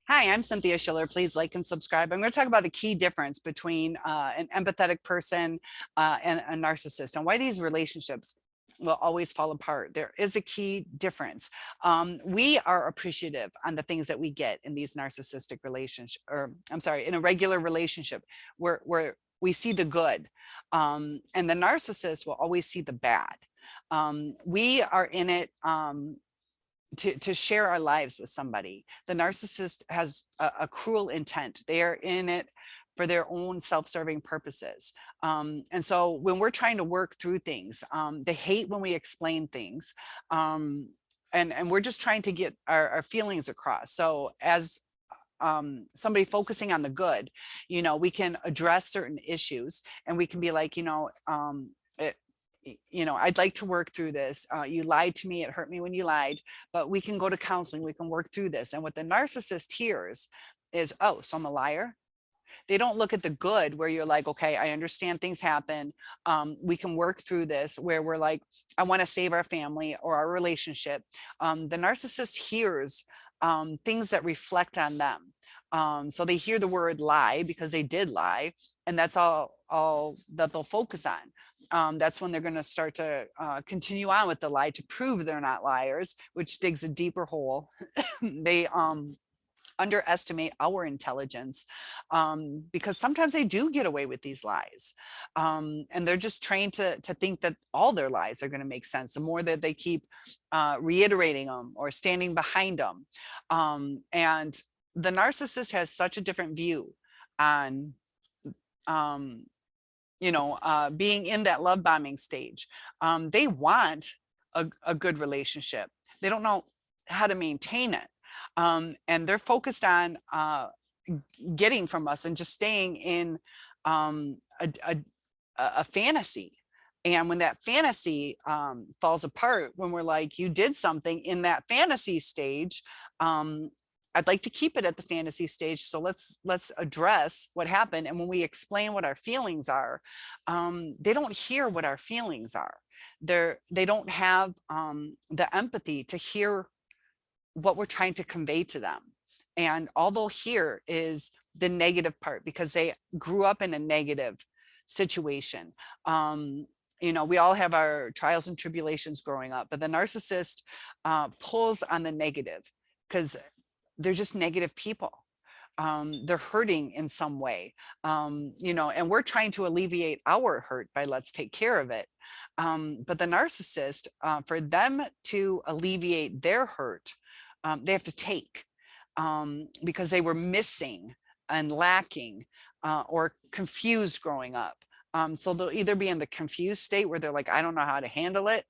Hi, I'm Cynthia Schiller. Please like and subscribe. I'm going to talk about the key difference between an empathetic person and a narcissist and why these relationships will always fall apart. There is a key difference. We are appreciative on the things that we get in these narcissistic relationships, or I'm sorry, in a regular relationship where we see the good, and the narcissist will always see the bad. We are in it to share our lives with somebody. The narcissist has a cruel intent. They are in it for their own self-serving purposes. And so when we're trying to work through things, they hate when we explain things. And we're just trying to get our feelings across. So as somebody focusing on the good, we can address certain issues and we can be like, I'd like to work through this. You lied to me. It hurt me when you lied, but we can go to counseling. We can work through this. And what the narcissist hears is, oh, so I'm a liar. They don't look at the good where you're like, okay, I understand things happen. We can work through this, where we're like, I want to save our family or our relationship. The narcissist hears things that reflect on them. So they hear the word lie because they did lie, and that's all that they'll focus on. That's when they're going to start to continue on with the lie to prove they're not liars, which digs a deeper hole. They underestimate our intelligence, because sometimes they do get away with these lies, and they're just trained to think that all their lies are going to make sense. The more that they keep reiterating them or standing behind them, and the narcissist has such a different view on being in that love bombing stage. They want a good relationship. They don't know how to maintain it. And they're focused on getting from us and just staying in a fantasy. And when that fantasy falls apart, when we're like, you did something in that fantasy stage, I'd like to keep it at the fantasy stage. So let's address what happened. And when we explain what our feelings are, they don't hear what our feelings are. They don't have the empathy to hear what we're trying to convey to them. And all they'll hear is the negative part because they grew up in a negative situation. We all have our trials and tribulations growing up, but the narcissist pulls on the negative because they're just negative people. They're hurting in some way, and we're trying to alleviate our hurt by let's take care of it. But the narcissist, for them to alleviate their hurt, they have to take, because they were missing and lacking or confused growing up. So they'll either be in the confused state where they're like, I don't know how to handle it,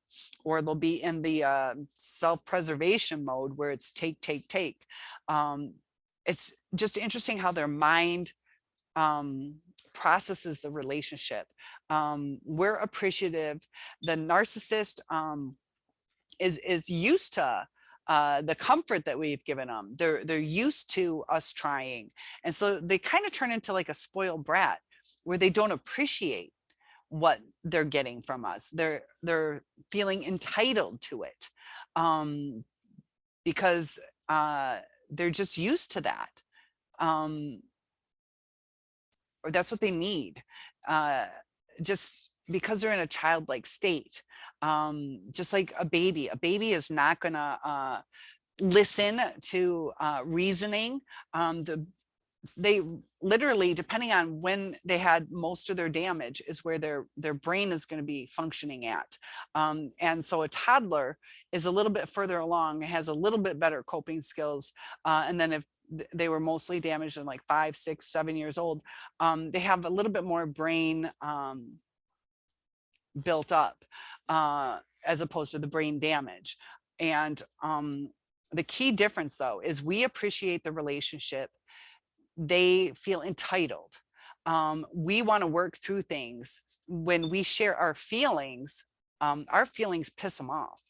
or they'll be in the self-preservation mode where it's take, take, take. It's just interesting how their mind processes the relationship. We're appreciative. The narcissist is used to the comfort that we've given them. They're used to us trying. And so they kind of turn into like a spoiled brat where they don't appreciate what they're getting from us. They're feeling entitled to it, because they're just used to that. Or that's what they need. Just because they're in a childlike state, just like a baby is not gonna listen to reasoning. They literally, depending on when they had most of their damage, is where their brain is going to be functioning at. And so a toddler is a little bit further along, has a little bit better coping skills. And then if they were mostly damaged in like 5, 6, 7 years old, they have a little bit more brain built up, as opposed to the brain damage. And the key difference, though, is we appreciate the relationship. They feel entitled. We want to work through things. When we share our feelings piss them off.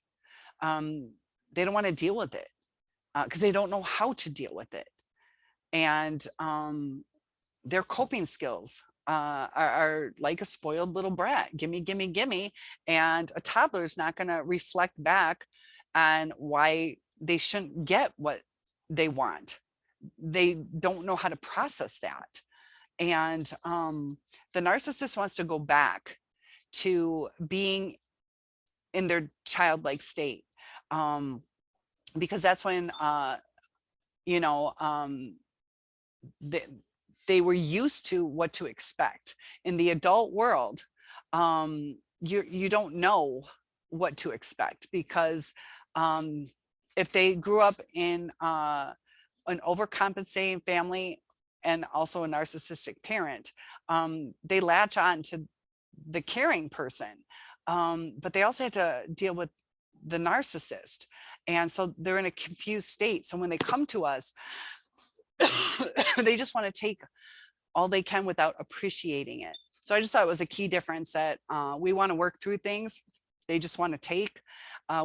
They don't want to deal with it because they don't know how to deal with it. And their coping skills are like a spoiled little brat. Gimme, gimme, gimme. And a toddler is not going to reflect back on why they shouldn't get what they want. they don't know how to process that. And the narcissist wants to go back to being in their childlike state, because that's when, you know, they were used to what to expect. In the adult world, you don't know what to expect, because if they grew up in an overcompensating family and also a narcissistic parent, they latch on to the caring person, but they also have to deal with the narcissist. And so they're in a confused state. So when they come to us, they just want to take all they can without appreciating it. So I just thought it was a key difference, that we want to work through things. They just want to take.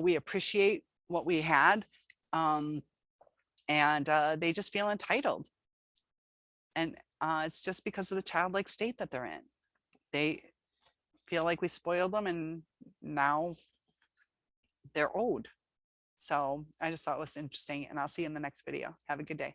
We appreciate what we had. And they just feel entitled. And it's just because of the childlike state that they're in. They feel like we spoiled them, and now they're owed. So I just thought it was interesting, and I'll see you in the next video. Have a good day.